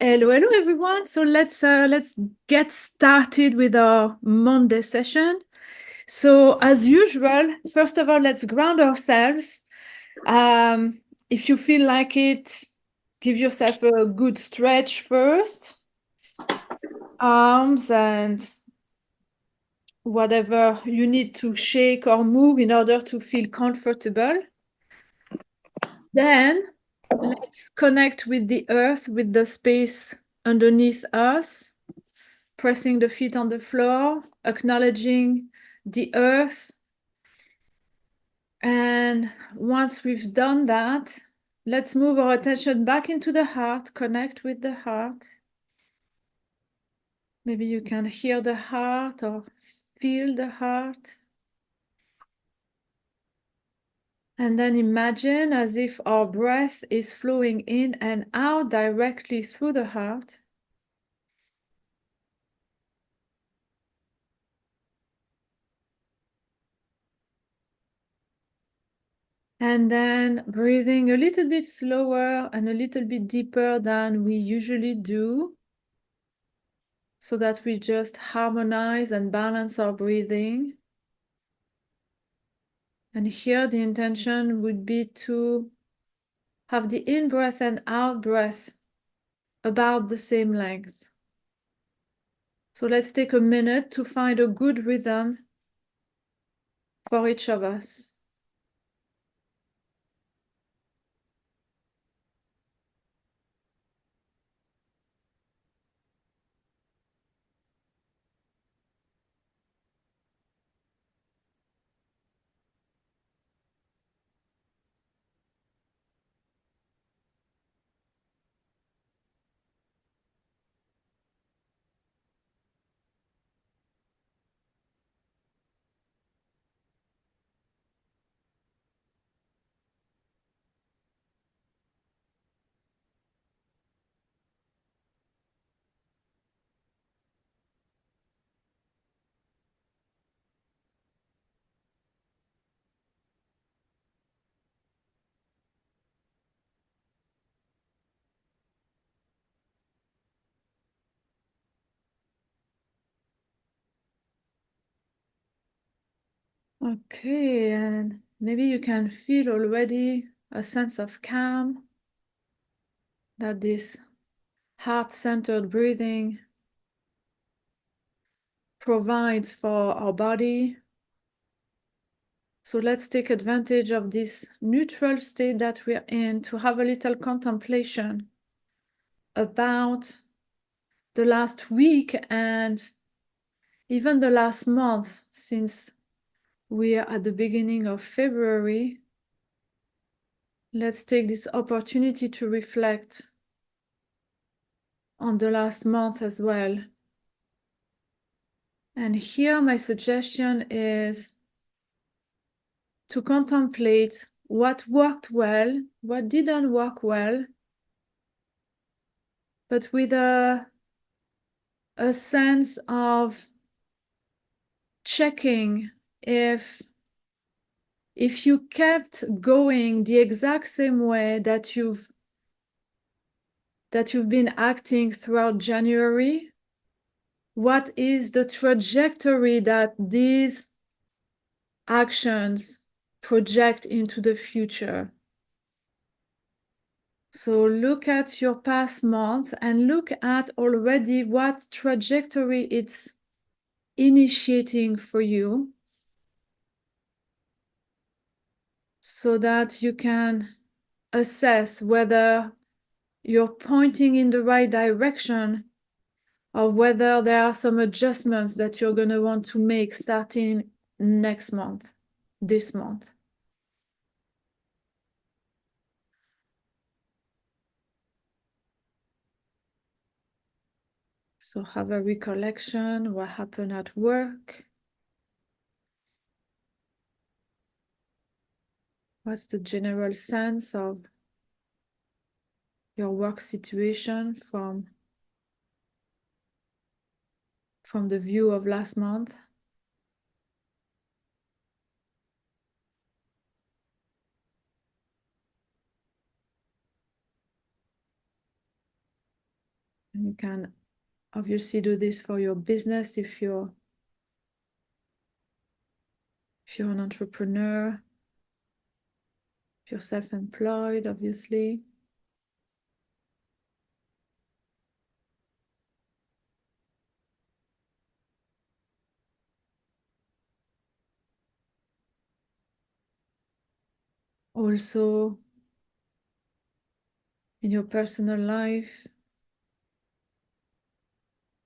Hello, hello everyone. So let's get started with our Monday session. So as usual, first of all, let's ground ourselves. If you feel like it, give yourself a good stretch first. Arms and whatever you need to shake or move in order to feel comfortable. Then let's connect with the earth, with the space underneath us. Pressing the feet on the floor, acknowledging the earth. And once we've done that, let's move our attention back into the heart, connect with the heart. Maybe you can hear the heart or feel the heart. And then imagine as if our breath is flowing in and out directly through the heart. And then breathing a little bit slower and a little bit deeper than we usually do, so that we just harmonize and balance our breathing. And here the intention would be to have the in-breath and out-breath about the same length. So let's take a minute to find a good rhythm for each of us. Okay, and maybe you can feel already a sense of calm that this heart-centered breathing provides for our body. So let's take advantage of this neutral state that we're in to have a little contemplation about the last week and even the last month, since we are at the beginning of February. Let's take this opportunity to reflect on the last month as well. And here my suggestion is to contemplate what worked well, what didn't work well, but with a sense of checking if you kept going the exact same way that you've been acting throughout January, what is the trajectory that these actions project into the future? So look at your past month and look at already what trajectory it's initiating for you, so that you can assess whether you're pointing in the right direction or whether there are some adjustments that you're going to want to make starting next month, this month. So have a recollection, what happened at work? What's the general sense of your work situation from the view of last month? And you can obviously do this for your business if you're an entrepreneur, if you're self-employed, obviously. Also, in your personal life,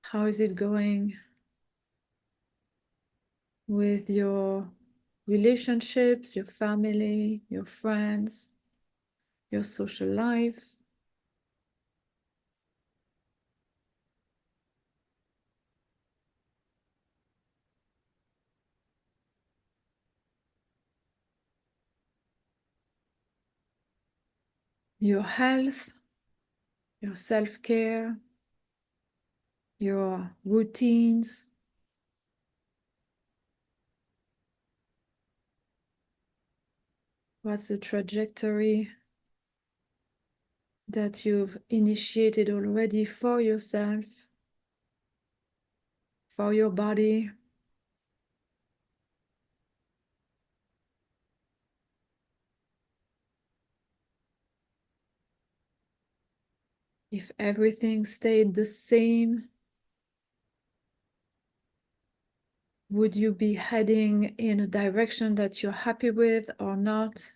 how is it going with your relationships, your family, your friends, your social life? Your health, your self-care, your routines. What's the trajectory that you've initiated already for yourself, for your body? If everything stayed the same, would you be heading in a direction that you're happy with or not?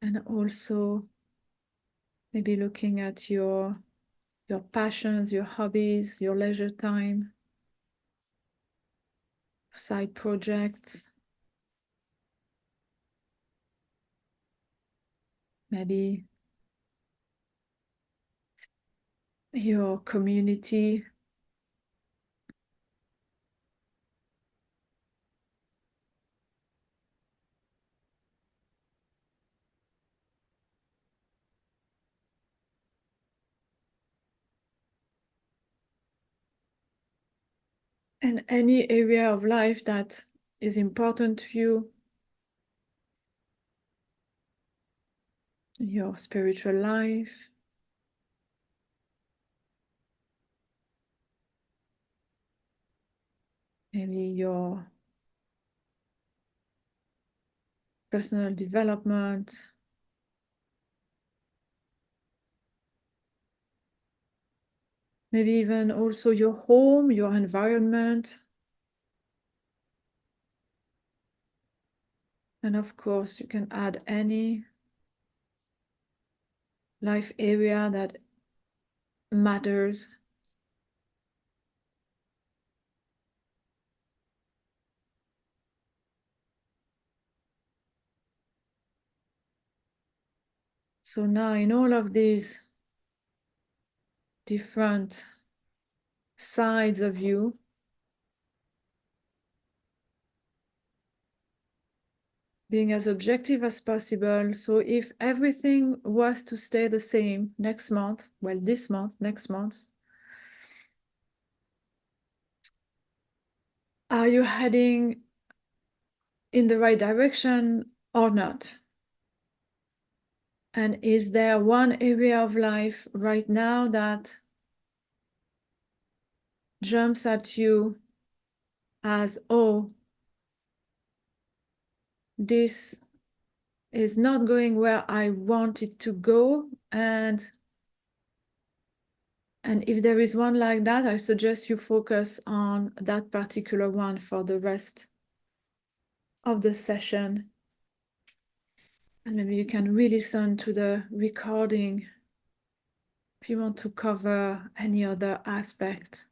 And also maybe looking at your passions, your hobbies, your leisure time, side projects, maybe your community. And any area of life that is important to you, your spiritual life, maybe your personal development, maybe even also your home, your environment. And of course, you can add any life area that matters. So now in all of these different sides of you, being as objective as possible. So if everything was to stay the same next month, well, this month, next month, are you heading in the right direction or not? And is there one area of life right now that jumps at you as, oh, this is not going where I want it to go? And if there is one like that, I suggest you focus on that particular one for the rest of the session. And maybe you can re-listen to the recording if you want to cover any other aspect.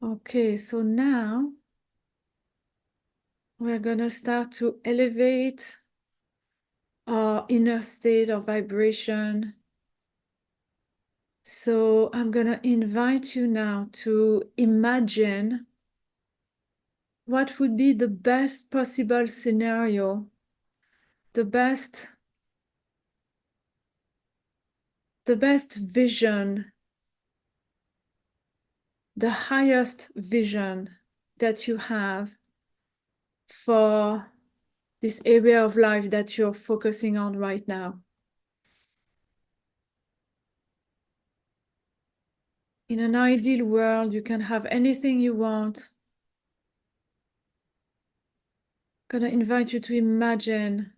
Okay, so now we're gonna start to elevate our inner state of vibration. So I'm gonna invite you now to imagine what would be the best possible scenario, the best the best vision, the highest vision that you have for this area of life that you're focusing on right now. In an ideal world, you can have anything you want. I'm gonna invite you to imagine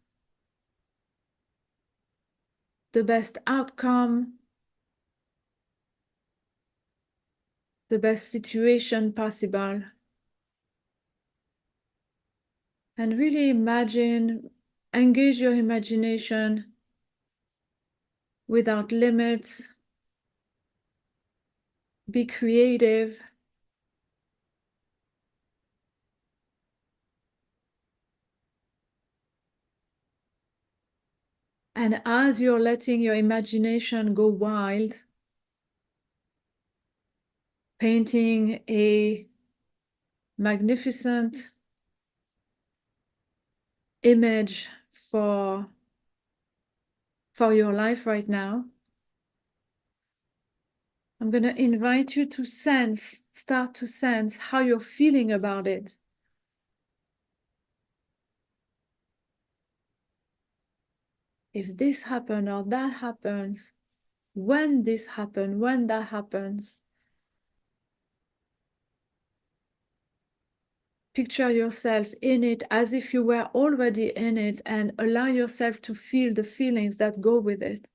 the best outcome, the best situation possible. And really imagine, engage your imagination without limits. Be creative. And as you're letting your imagination go wild, painting a magnificent image for your life right now, I'm going to invite you to start to sense how you're feeling about it. If this happens or that happens, when this happens, when that happens. Picture yourself in it as if you were already in it, and allow yourself to feel the feelings that go with it.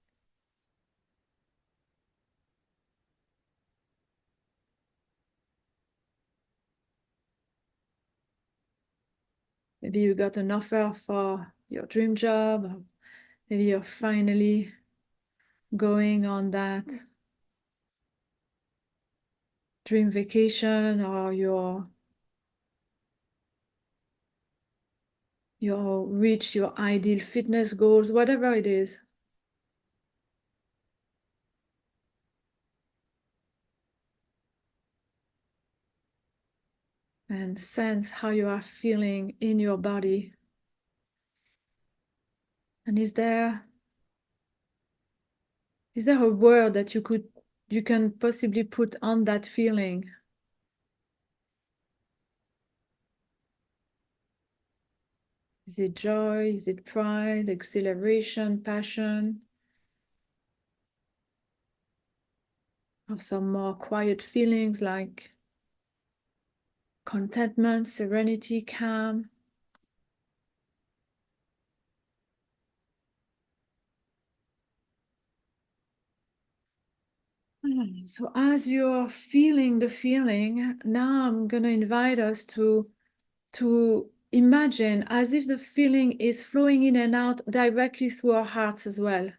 Maybe you got an offer for your dream job, or maybe you're finally going on that dream vacation, or you reach your ideal fitness goals, whatever it is. And sense how you are feeling in your body. And is there a word that you can possibly put on that feeling? Is it joy? Is it pride, exhilaration, passion? Or some more quiet feelings like contentment, serenity, calm? So as you're feeling the feeling, now I'm going to invite us to imagine as if the feeling is flowing in and out directly through our hearts as well.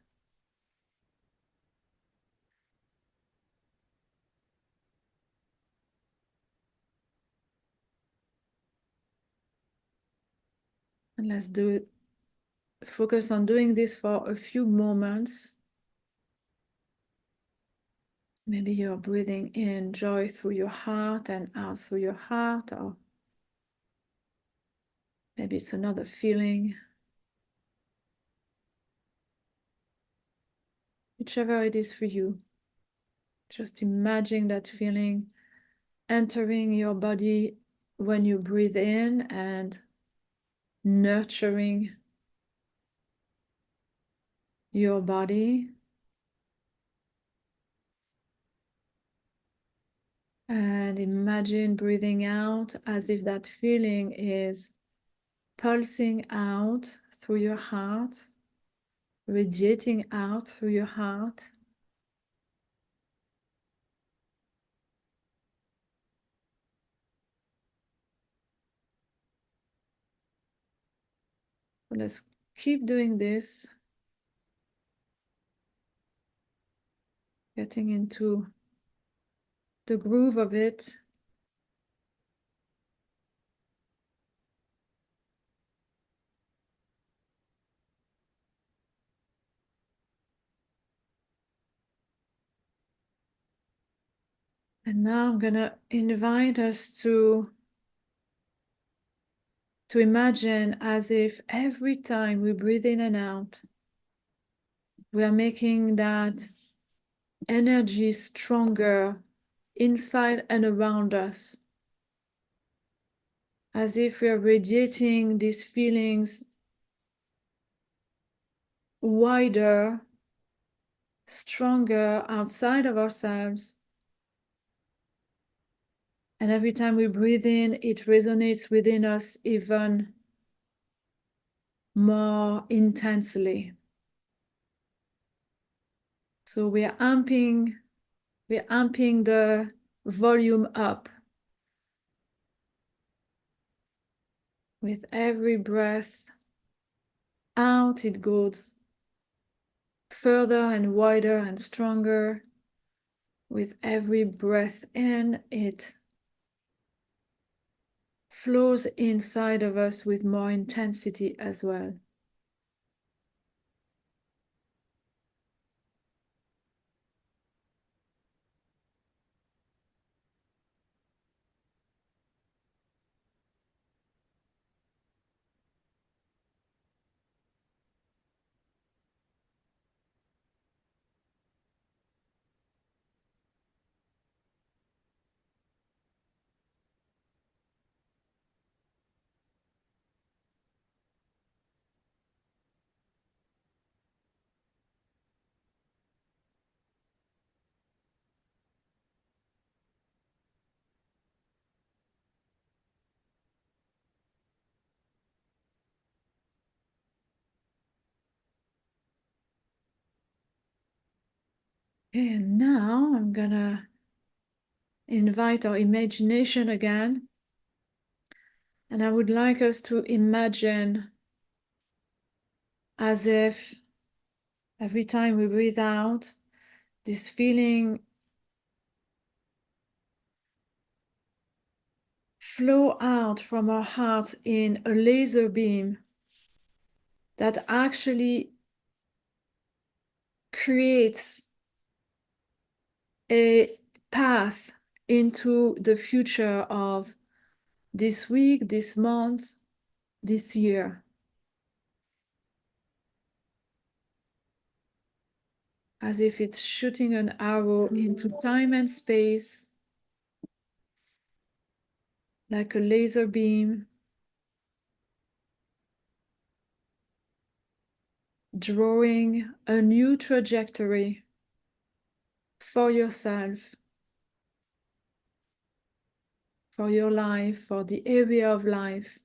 And let's do it. Focus on doing this for a few moments. Maybe you're breathing in joy through your heart and out through your heart, or maybe it's another feeling. Whichever it is for you, just imagine that feeling entering your body when you breathe in and nurturing your body. And imagine breathing out as if that feeling is pulsing out through your heart, radiating out through your heart. Let's keep doing this, getting into the groove of it. And now I'm gonna invite us to imagine as if every time we breathe in and out, we are making that energy stronger inside and around us, as if we are radiating these feelings wider, stronger outside of ourselves. And every time we breathe in, it resonates within us even more intensely. So we're amping the volume up. With every breath out, it goes further and wider and stronger. With every breath in, it flows inside of us with more intensity as well. And now I'm gonna invite our imagination again. And I would like us to imagine as if every time we breathe out, this feeling flow out from our hearts in a laser beam that actually creates a path into the future of this week, this month, this year. As if it's shooting an arrow into time and space, like a laser beam, drawing a new trajectory for yourself, for your life, for the area of life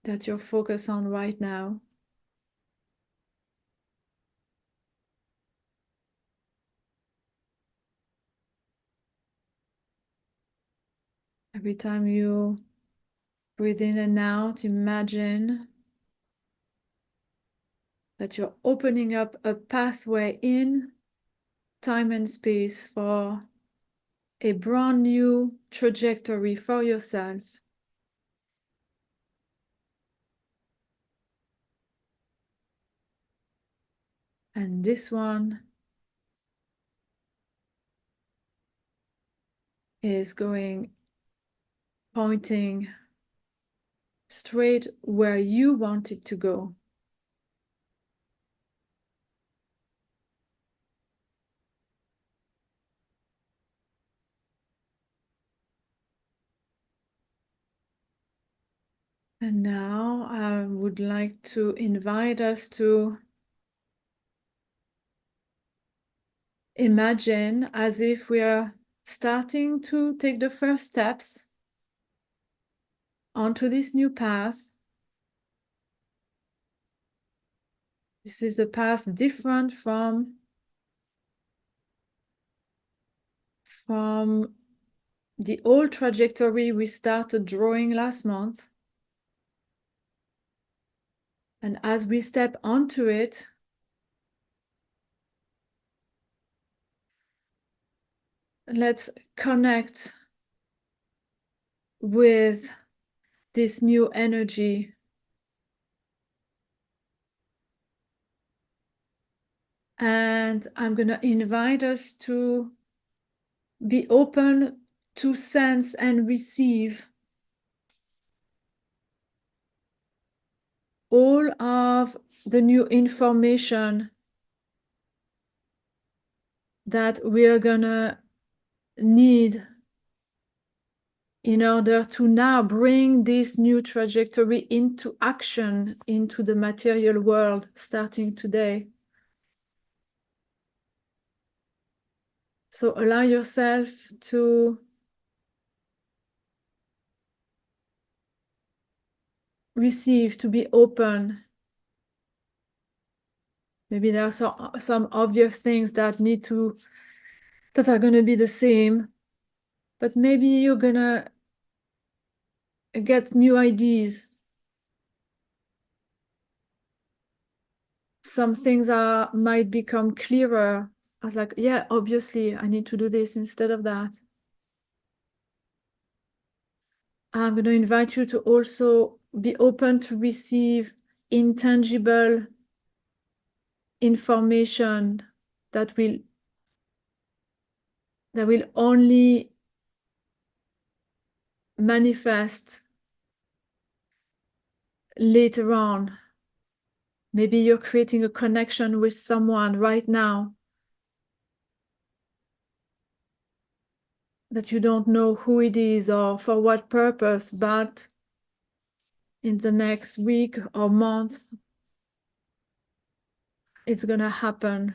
that you're focused on right now. Every time you breathe in and out, imagine that you're opening up a pathway in time and space for a brand new trajectory for yourself. And this one is pointing straight where you want it to go. And now I would like to invite us to imagine as if we are starting to take the first steps onto this new path. This is a path different from the old trajectory we started drawing last month. And as we step onto it, let's connect with this new energy. And I'm going to invite us to be open to sense and receive all of the new information that we are gonna need in order to now bring this new trajectory into action, into the material world, starting today. So allow yourself to receive, to be open. Maybe there are some obvious things that are gonna be the same, but maybe you're gonna get new ideas. Some things might become clearer. I was like, yeah, obviously I need to do this instead of that. I'm going to invite you to also be open to receive intangible information that will only manifest later on. Maybe you're creating a connection with someone right now that you don't know who it is or for what purpose, but in the next week or month, it's gonna happen.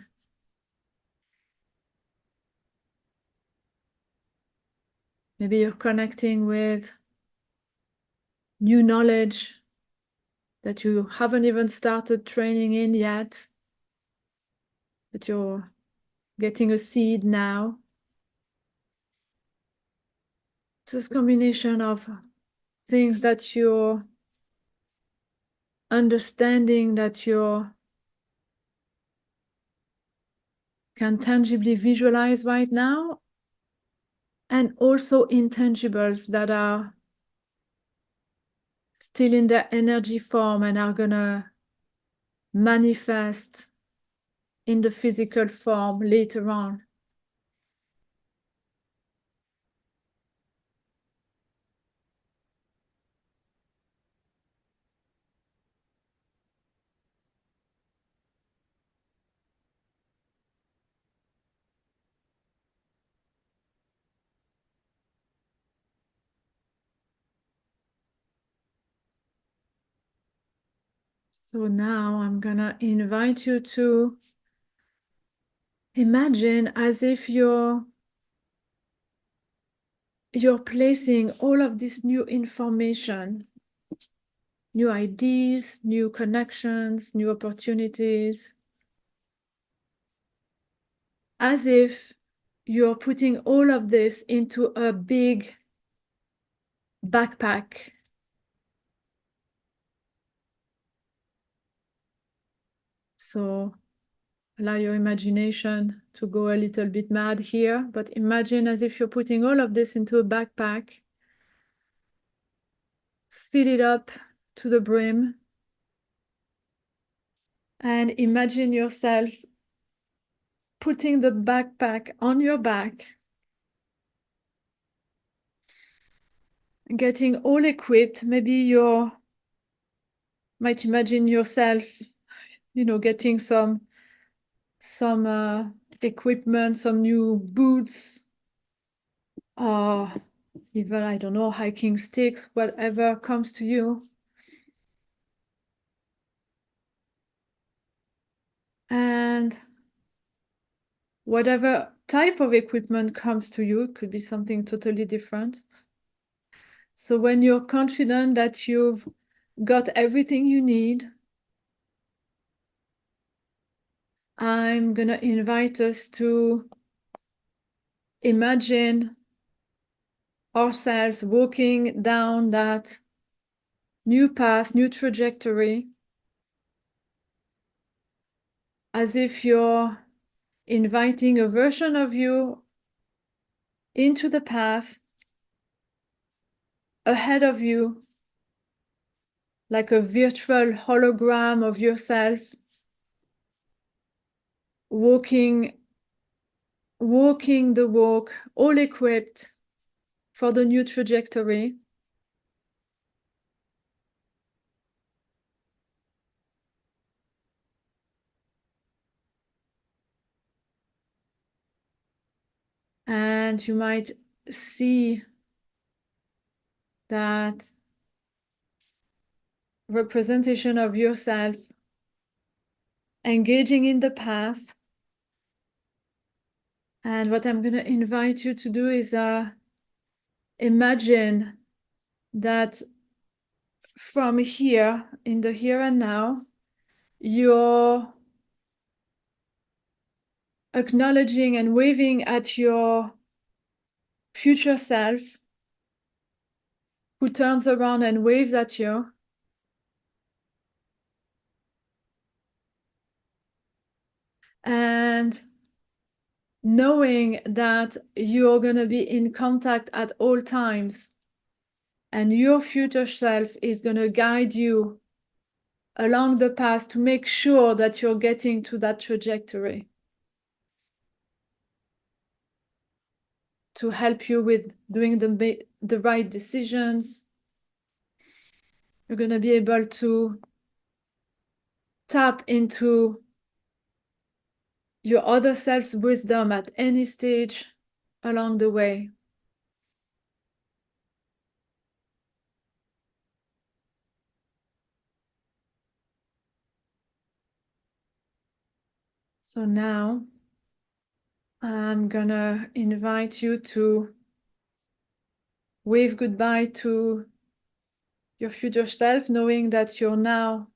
Maybe you're connecting with new knowledge that you haven't even started training in yet, but you're getting a seed now. It's this combination of things that you're understanding, that you can tangibly visualize right now, and also intangibles that are still in their energy form and are gonna manifest in the physical form later on. So now I'm gonna invite you to imagine as if you're placing all of this new information, new ideas, new connections, new opportunities, as if you're putting all of this into a big backpack. So allow your imagination to go a little bit mad here, but imagine as if you're putting all of this into a backpack. Fill it up to the brim and imagine yourself putting the backpack on your back, getting all equipped. Maybe you might imagine yourself, getting some equipment, some new boots, or even, I don't know, hiking sticks, whatever comes to you. And whatever type of equipment comes to you, it could be something totally different. So when you're confident that you've got everything you need, I'm gonna invite us to imagine ourselves walking down that new path, new trajectory, as if you're inviting a version of you into the path ahead of you, like a virtual hologram of yourself walking the walk, all equipped for the new trajectory. And you might see that representation of yourself engaging in the path. And what I'm going to invite you to do is imagine that from here, in the here and now, you're acknowledging and waving at your future self, who turns around and waves at you. And knowing that you're going to be in contact at all times, and your future self is going to guide you along the path to make sure that you're getting to that trajectory, to help you with doing the right decisions. You're going to be able to tap into your other self's wisdom at any stage along the way. So now I'm gonna invite you to wave goodbye to your future self, knowing that you're now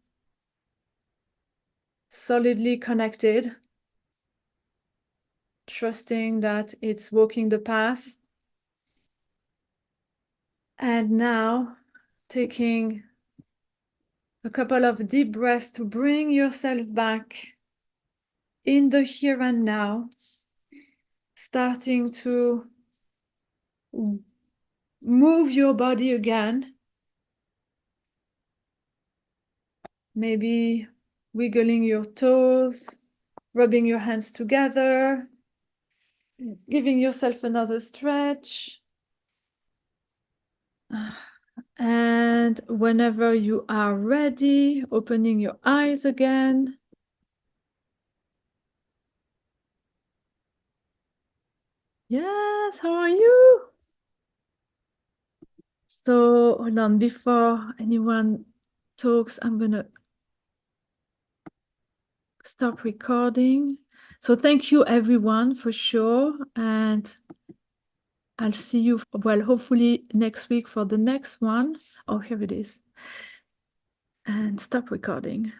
solidly connected, trusting that it's walking the path. And now taking a couple of deep breaths to bring yourself back in the here and now, starting to move your body again, maybe wiggling your toes, rubbing your hands together, giving yourself another stretch. And whenever you are ready, opening your eyes again. Yes, how are you? So hold on, before anyone talks, I'm gonna stop recording. So thank you everyone for sure. And I'll see you, well, hopefully next week for the next one. Oh, here it is. And stop recording.